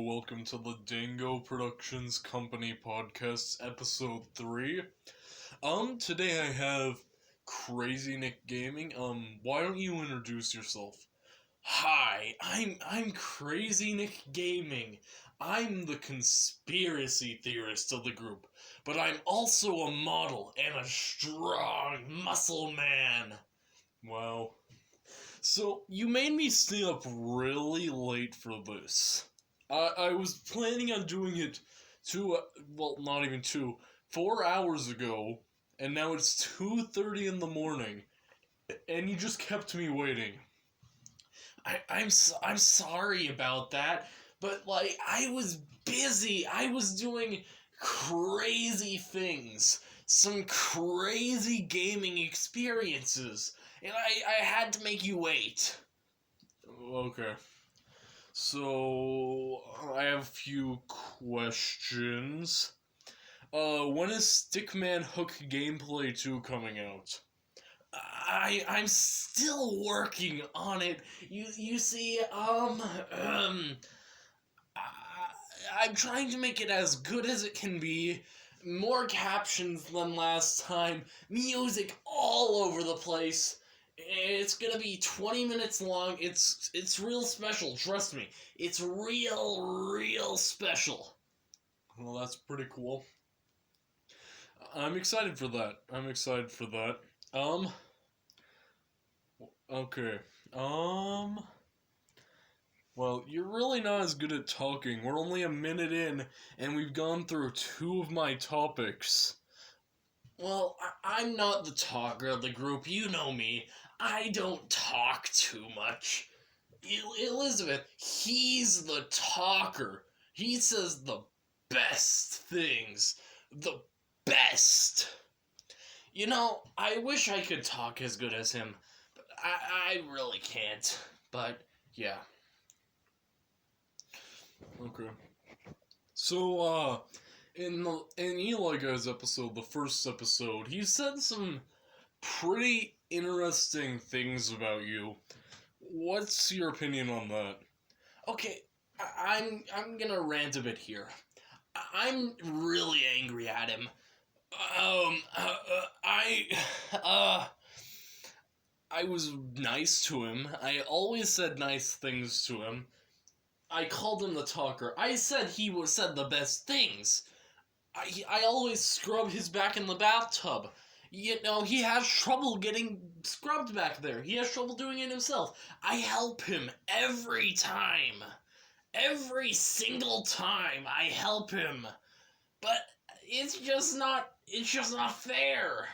welcome to the Dango Productions Company Podcast, Episode 3. Today I have Crazy Nick Gaming. Why don't you introduce yourself? Hi, I'm Crazy Nick Gaming. I'm the conspiracy theorist of the group, but I'm also a model and a strong muscle man. Wow. So, you made me stay up really late for this. I was planning on doing it not even 4 hours ago, and now it's 2:30 in the morning, and you just kept me waiting. I'm sorry about that, but I was busy. I was doing crazy things, some crazy gaming experiences, and I had to make you wait. Okay. So, I have a few questions. When is Stickman Hook Gameplay 2 coming out? I'm still working on it. You see, I'm trying to make it as good as it can be. More captions than last time. Music all over the place. It's gonna be 20 minutes long. It's real special. Trust me. It's real special. Well, that's pretty cool. I'm excited for that. Okay. Well, you're really not as good at talking. We're only a minute in, and we've gone through 2 of my topics. Well, I'm not the talker of the group. You know me. I don't talk too much. Elizabeth, he's the talker. He says the best things. The best. You know, I wish I could talk as good as him. But I really can't. But, yeah. Okay. So, in Eli Guy's episode, the first episode, he said some pretty interesting things about you. What's your opinion on that? Okay, I'm gonna rant a bit here. I'm really angry at him. I was nice to him. I always said nice things to him. I called him the talker. I said said the best things. I always scrubbed his back in the bathtub. You know, he has trouble getting scrubbed back there. He has trouble doing it himself. I help him every time. Every single time I help him. But it's just not fair.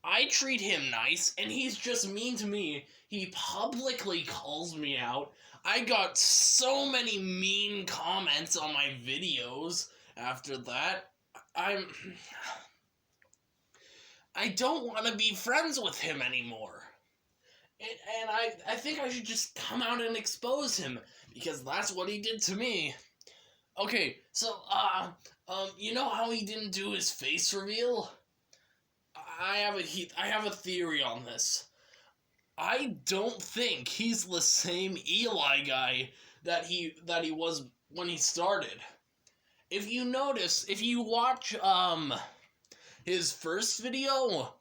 I treat him nice, and he's just mean to me. He publicly calls me out. I got so many mean comments on my videos after that. I don't want to be friends with him anymore. And I think I should just come out and expose him, because that's what he did to me. Okay, so, you know how he didn't do his face reveal? I have a theory on this. I don't think he's the same Eli guy that he was when he started. If you watch his first video,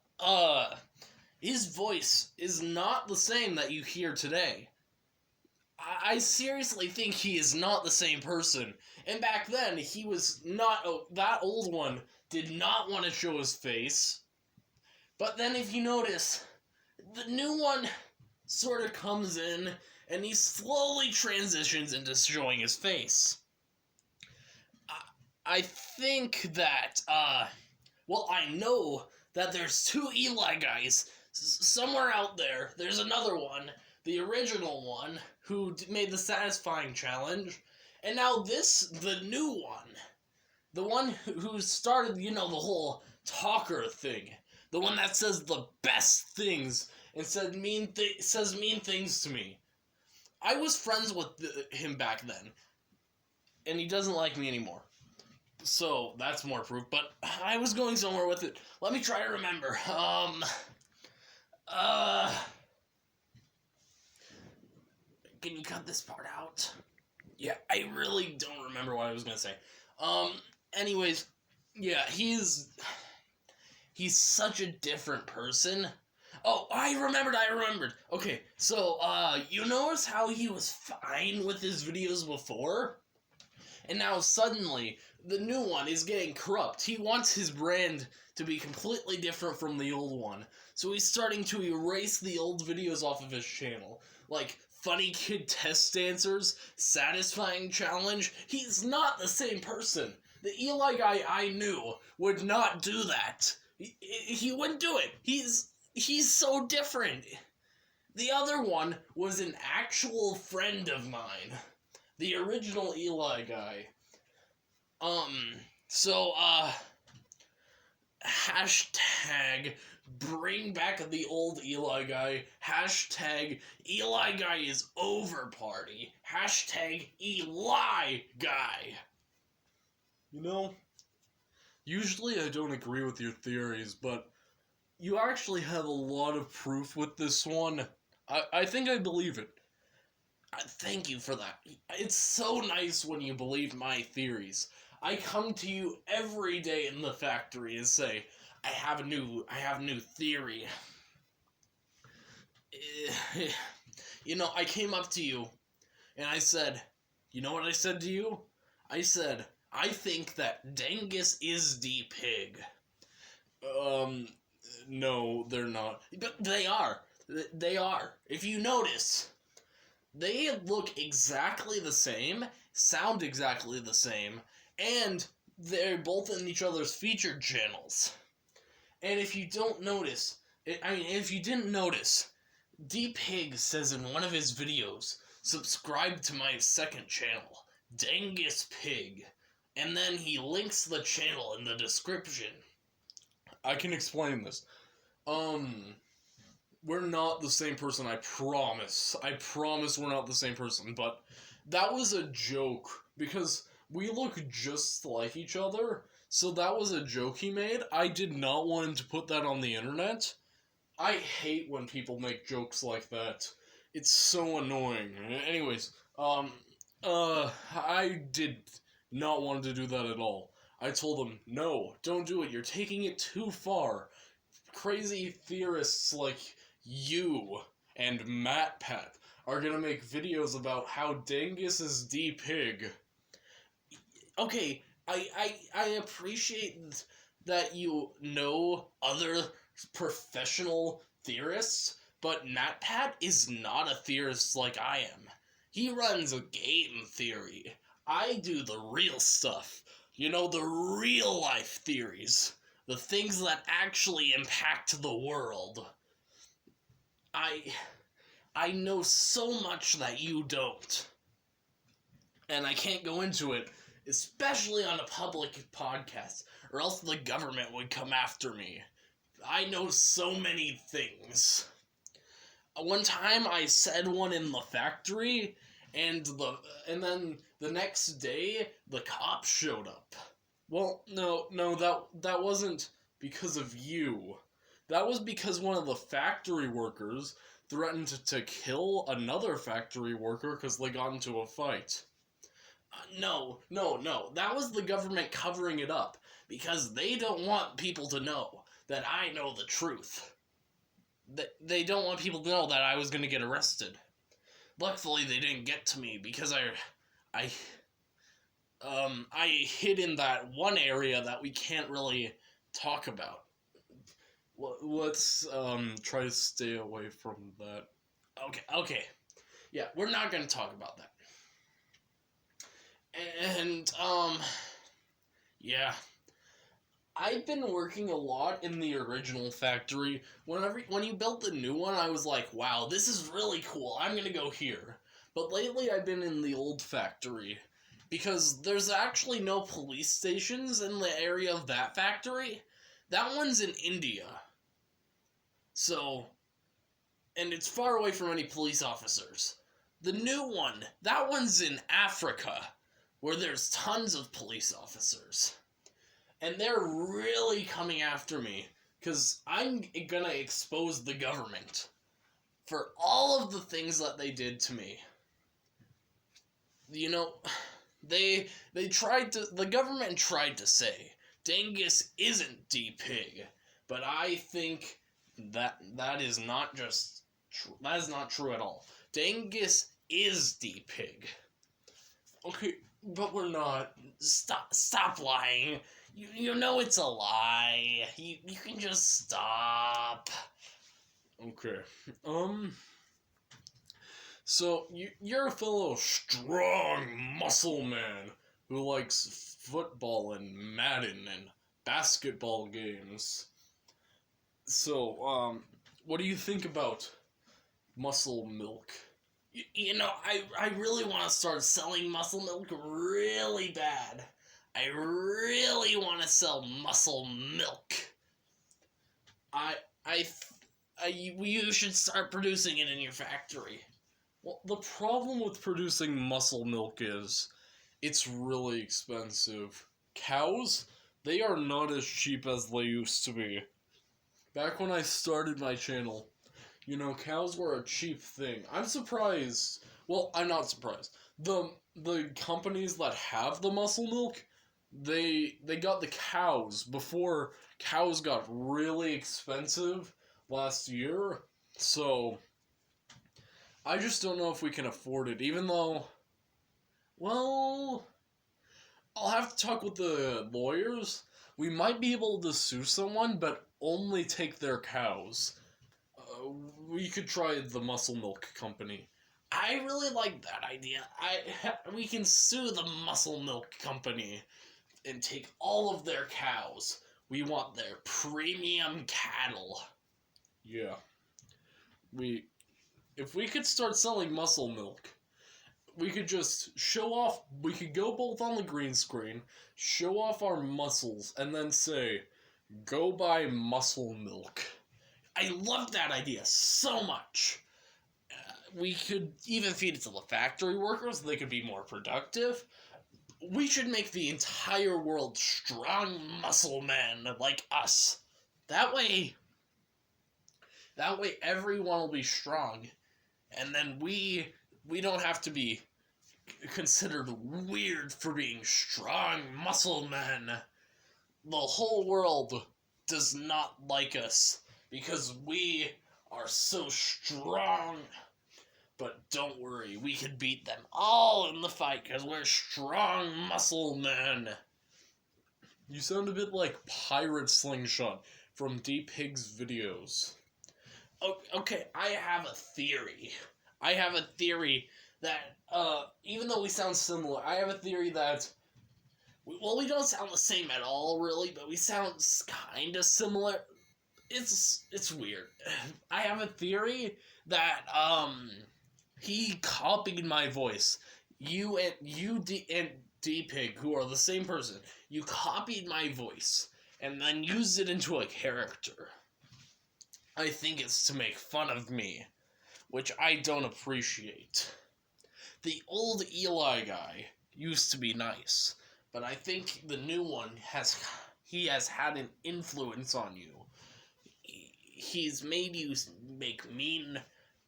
his voice is not the same that you hear today. I seriously think he is not the same person. And back then, he was not that old one did not want to show his face. But then if you notice, the new one sort of comes in, and he slowly transitions into showing his face. I think that, I know that there's 2 Eli guys somewhere out there. There's another one, the original one, who made the satisfying challenge, and now the new one. The one who started, the whole talker thing. The one that says the best things and says mean things to me. I was friends with him back then, and he doesn't like me anymore. So that's more proof. But I was going somewhere with it. Let me try to remember. Can you cut this part out? Yeah, I really don't remember what I was gonna say. Anyways, yeah, he's such a different person. Oh, I remembered. Okay, so, you notice how he was fine with his videos before? And now suddenly, the new one is getting corrupt. He wants his brand to be completely different from the old one. So he's starting to erase the old videos off of his channel. Like, Funny Kid Test Dancers, Satisfying Challenge. He's not the same person. The Eli guy I knew would not do that. He wouldn't do it. He's so different. The other one was an actual friend of mine. The original Eli guy. So, hashtag bring back the old Eli guy. Hashtag Eli guy is over party. Hashtag Eli guy. You know, usually I don't agree with your theories, but you actually have a lot of proof with this one. I think I believe it. Thank you for that. It's so nice when you believe my theories. I come to you every day in the factory and say, I have a new theory. You know, I came up to you and I said, you know what I said to you? I said, I think that Dengus is the pig. No, they're not. But they are. They are. If you notice, they look exactly the same, sound exactly the same, and they're both in each other's featured channels. And if you don't notice, if you didn't notice, D-Pig says in one of his videos, subscribe to my second channel, Dengus Pig, and then he links the channel in the description. I can explain this. We're not the same person, I promise. I promise we're not the same person, but that was a joke, because we look just like each other, so that was a joke he made. I did not want him to put that on the internet. I hate when people make jokes like that. It's so annoying. Anyways, I did not want to do that at all. I told him, no, don't do it, you're taking it too far. Crazy theorists like you and MatPat are gonna make videos about how Dengus is D-Pig. Okay, I appreciate that you know other professional theorists, but MatPat is not a theorist like I am. He runs a game theory. I do the real stuff. You know, the real life theories. The things that actually impact the world. I know so much that you don't. And I can't go into it, especially on a public podcast, or else the government would come after me. I know so many things. One time I said one in the factory, and then the next day the cops showed up. Well, no, that wasn't because of you. That was because one of the factory workers threatened to kill another factory worker because they got into a fight. No. That was the government covering it up because they don't want people to know that I know the truth. They don't want people to know that I was going to get arrested. Luckily, they didn't get to me because I hid in that one area that we can't really talk about. Let's try to stay away from that. Okay. Yeah, we're not going to talk about that. And, yeah. I've been working a lot in the original factory. When you built the new one, I was like, wow, this is really cool. I'm going to go here. But lately, I've been in the old factory. Because there's actually no police stations in the area of that factory. That one's in India. So, and it's far away from any police officers. The new one, that one's in Africa, where there's tons of police officers. And they're really coming after me, because I'm gonna expose the government for all of the things that they did to me. you know, the government tried to say Dangus isn't D-Pig, but I think that is not just that is not true at all. Dangus is D-Pig. Okay, but we're not. Stop lying. You know it's a lie. You can just stop. Okay. So you're a fellow strong muscle man who likes football and Madden and basketball games. So, what do you think about muscle milk? You know, I really want to start selling muscle milk really bad. I really want to sell muscle milk. You should start producing it in your factory. Well, the problem with producing muscle milk is it's really expensive. Cows, they are not as cheap as they used to be. Back when I started my channel, you know, cows were a cheap thing. I'm surprised. Well, I'm not surprised. The companies that have the muscle milk, they got the cows before cows got really expensive last year. So I just don't know if we can afford it, even though, well, I'll have to talk with the lawyers. We might be able to sue someone, but only take their cows. We could try the muscle milk company. I really like that idea. We can sue the muscle milk company and take all of their cows. We want their premium cattle. Yeah. If we could start selling muscle milk, we could just show off, we could go both on the green screen, show off our muscles, and then say, go buy muscle milk. I love that idea so much. We could even feed it to the factory workers. They could be more productive. We should make the entire world strong muscle men like us. That way everyone will be strong. And then we don't have to be considered weird for being strong muscle men. The whole world does not like us because we are so strong. But don't worry, we can beat them all in the fight because we're strong muscle men. You sound a bit like Pirate Slingshot from D-Pig's videos. Okay, I have a theory. That, even though we sound similar, I have a theory that, we don't sound the same at all, really, but we sound kind of similar. It's weird. I have a theory that, he copied my voice. You and D-Pig, who are the same person, you copied my voice and then used it into a character. I think it's to make fun of me, which I don't appreciate. The old Eli guy used to be nice, but I think the new one has had an influence on you. He's made you make mean.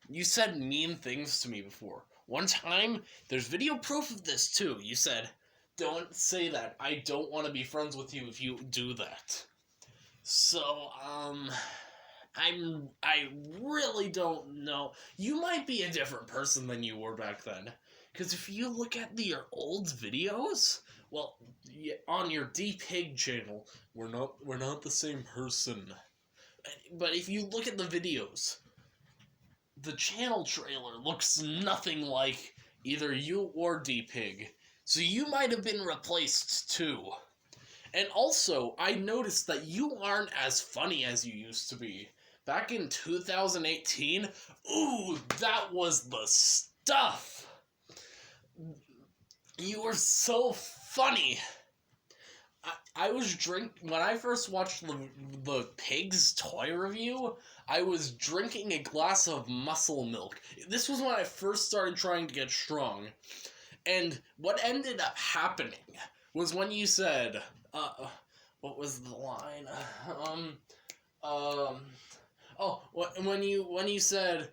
You said mean things to me before. One time, there's video proof of this too. You said, "Don't say that. I don't want to be friends with you if you do that." So, I really don't know. You might be a different person than you were back then. Because if you look at your old videos, well, on your D-Pig channel, We're not the same person. but if you look at the videos, the channel trailer looks nothing like either you or D-Pig. So you might have been replaced too. And also, I noticed that you aren't as funny as you used to be. Back in 2018, ooh, that was the stuff. You were so funny. I was when I first watched the Pig's toy review, I was drinking a glass of muscle milk. This was when I first started trying to get strong. And what ended up happening was when you said, what was the line? When you said,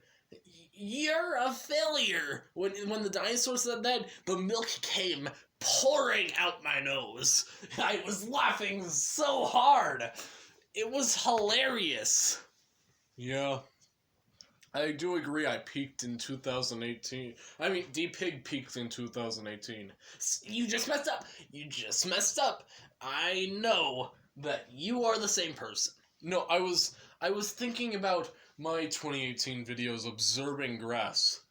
You're a failure. When the dinosaur said that, the milk came pouring out my nose. I was laughing so hard. It was hilarious. Yeah, I do agree. I peaked in 2018. I mean, D-Pig peaked in 2018. You just messed up. You just messed up. I know that you are the same person. No, I was thinking about my 2018 videos, Observing Grass.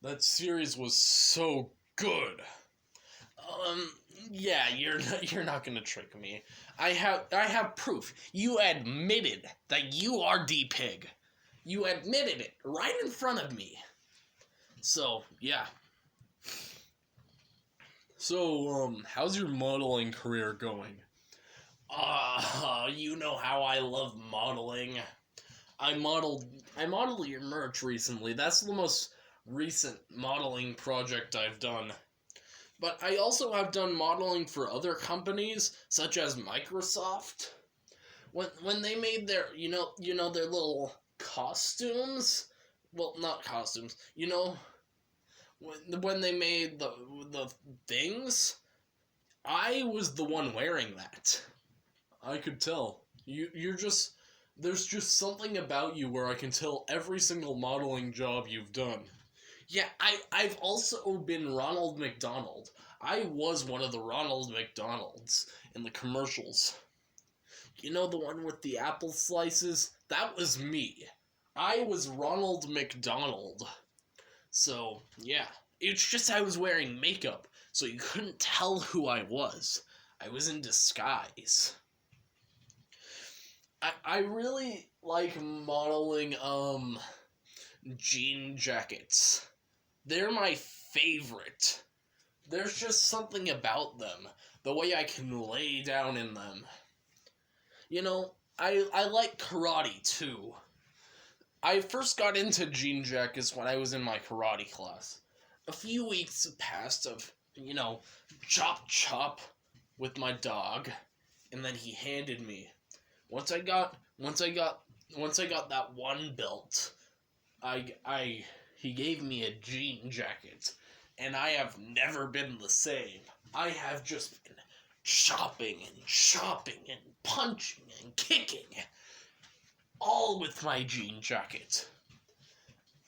That series was so good. Yeah, you're not gonna trick me. I have proof. You admitted that you are D-Pig. You admitted it right in front of me. So, yeah. So, how's your modeling career going? You know how I love modeling. I modeled your merch recently. That's the most recent modeling project I've done. But I also have done modeling for other companies, such as Microsoft. When they made their their little costumes. Well, not costumes. When they made the things, I was the one wearing that. I could tell. You're just... There's just something about you where I can tell every single modeling job you've done. Yeah, I've also been Ronald McDonald. I was one of the Ronald McDonalds in the commercials. You know the one with the apple slices? That was me. I was Ronald McDonald. So, yeah. It's just I was wearing makeup, so you couldn't tell who I was. I was in disguise. I really like modeling, jean jackets. They're my favorite. There's just something about them. The way I can lay down in them. I like karate too. I first got into jean jackets when I was in my karate class. A few weeks passed of, chop chop with my dog, and then he handed me. Once I got that one belt, he gave me a jean jacket, and I have never been the same. I have just been chopping and punching and kicking, all with my jean jacket.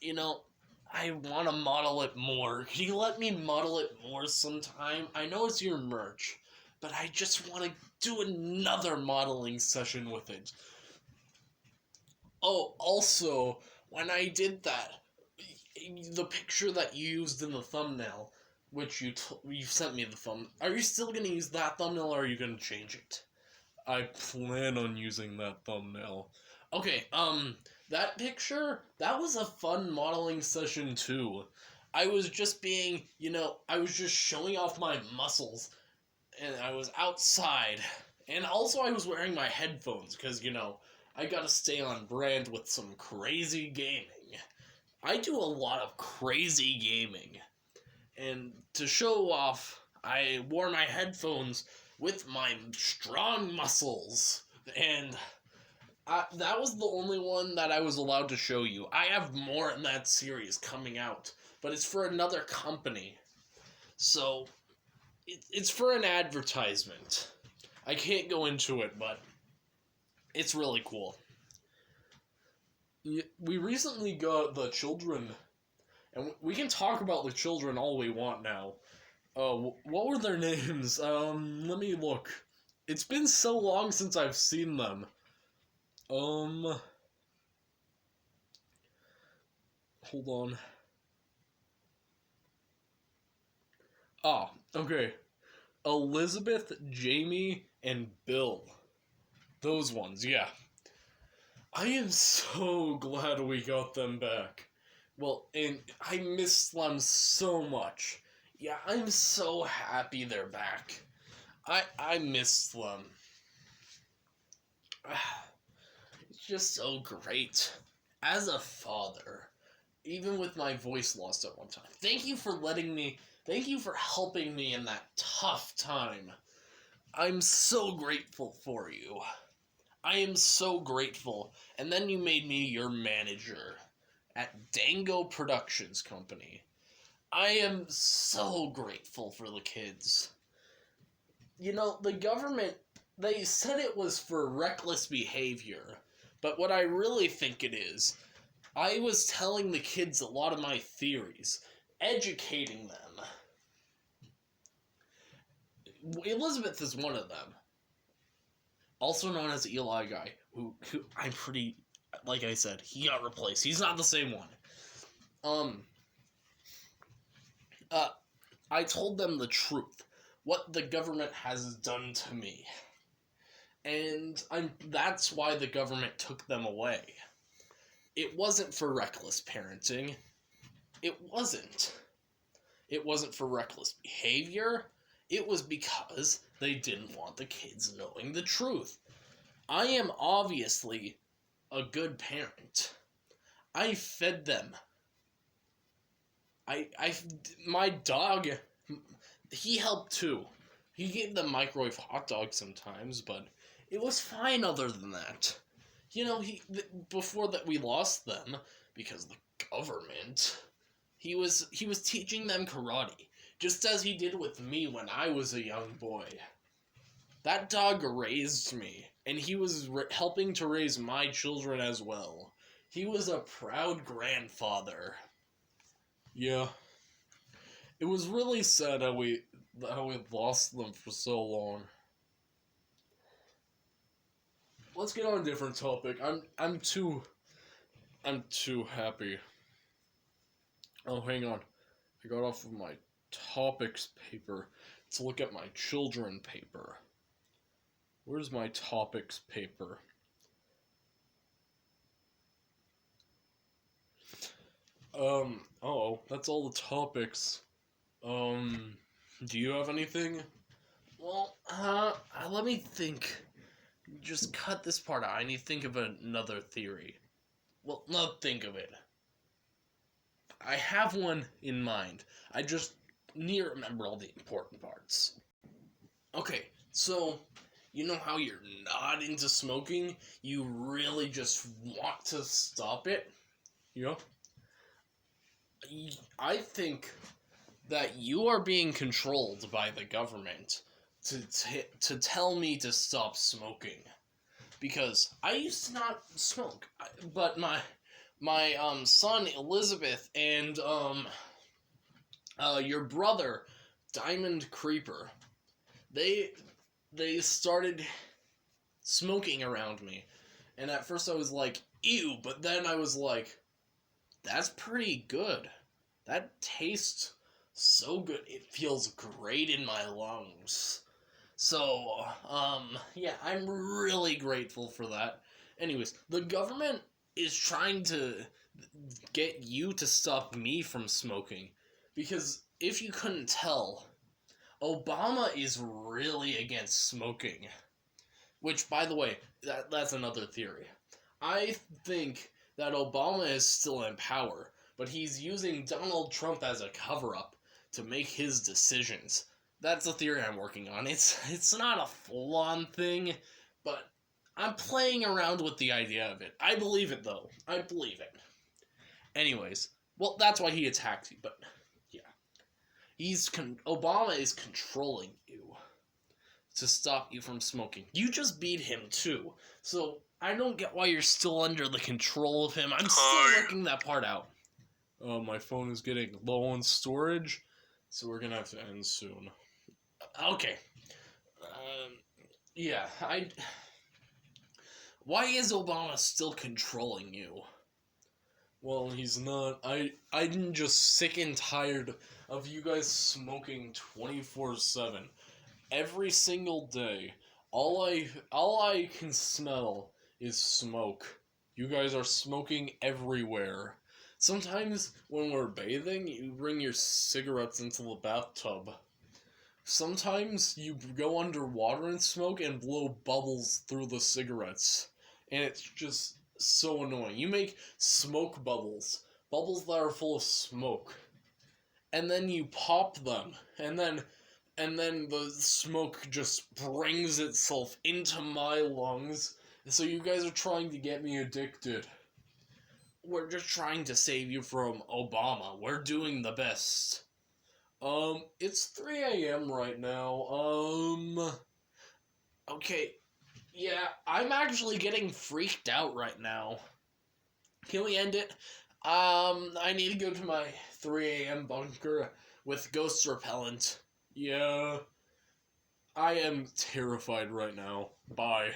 I want to model it more. Can you let me model it more sometime? I know it's your merch, but I just want to do another modeling session with it. Oh, also, when I did that, the picture that you used in the thumbnail, which you sent me the thumb. Are you still gonna use that thumbnail, or are you gonna change it? I plan on using that thumbnail. Okay, that picture, that was a fun modeling session too. I was just being, I was just showing off my muscles, and I was outside. And also I was wearing my headphones, because, I gotta stay on brand with some crazy gaming. I do a lot of crazy gaming. And to show off, I wore my headphones with my strong muscles. And that was the only one that I was allowed to show you. I have more in that series coming out, but it's for another company. So, it's for an advertisement. I can't go into it, but it's really cool. We recently got the children, and we can talk about the children all we want now. What were their names? Let me look. It's been so long since I've seen them. Hold on. Okay. Elizabeth, Jamie, and Bill. Those ones, yeah. I am so glad we got them back. Well, and I miss them so much. Yeah, I'm so happy they're back. I miss them. It's just so great. As a father, even with my voice lost at one time, thank you for helping me in that tough time. I'm so grateful for you. I am so grateful. And then you made me your manager. at Dango Productions Company. I am so grateful for the kids. You know, the government, they said it was for reckless behavior, but what I really think it is, I was telling the kids a lot of my theories, educating them. Elizabeth is one of them, also known as Eli Guy, who I'm pretty, like I said, he got replaced. He's not the same one. I told them the truth, what the government has done to me. And that's why the government took them away. It wasn't for reckless parenting. It wasn't. It wasn't for reckless behavior. It was because they didn't want the kids knowing the truth. I am obviously a good parent. I fed them. My dog, he helped too. He gave them microwave hot dogs sometimes, but it was fine other than that. You know, before that we lost them because the government, he was teaching them karate, just as he did with me when I was a young boy. That dog raised me, and he was helping to raise my children as well. He was a proud grandfather. Yeah. It was really sad how we lost them for so long. Let's get on a different topic. I'm too happy. Oh, hang on. I got off of my topics paper to look at my children paper. Where's my topics paper? Oh, that's all the topics. Do you have anything? Well, let me think. Just cut this part out. I need to think of another theory. Well, not think of it. I have one in mind. I just need to remember all the important parts. Okay, so, you know how you're not into smoking? You really just want to stop it? Yeah. I think that you are being controlled by the government to tell me to stop smoking, because I used to not smoke, but my son Elizabeth and your brother Diamond Creeper, they started smoking around me, and at first I was like, ew, but then I was like, that's pretty good. That tastes so good. It feels great in my lungs. So, yeah, I'm really grateful for that. Anyways, the government is trying to get you to stop me from smoking. Because if you couldn't tell, Obama is really against smoking. Which, by the way, that's another theory. I think that Obama is still in power, but he's using Donald Trump as a cover-up to make his decisions. That's a theory I'm working on. It's not a full-on thing, but I'm playing around with the idea of it. I believe it, though. I believe it. Anyways, well, that's why he attacked you, but yeah. Obama is controlling you to stop you from smoking. You just beat him, too, so I don't get why you're still under the control of him. I'm still working that part out. My phone is getting low on storage, so we're gonna have to end soon. Okay. Yeah, Why is Obama still controlling you? Well, he's not. I'm just sick and tired of you guys smoking 24/7. Every single day. All I can smell is smoke. You guys are smoking everywhere. Sometimes when we're bathing, you bring your cigarettes into the bathtub. Sometimes you go underwater and smoke and blow bubbles through the cigarettes. And it's just so annoying. You make smoke bubbles. Bubbles that are full of smoke. And then you pop them. And then the smoke just brings itself into my lungs. So you guys are trying to get me addicted. we're just trying to save you from Obama. We're doing the best. It's 3 a.m. right now. Okay, yeah, I'm actually getting freaked out right now. Can we end it? I need to go to my 3 a.m. bunker with ghost repellent. Yeah. I am terrified right now. Bye.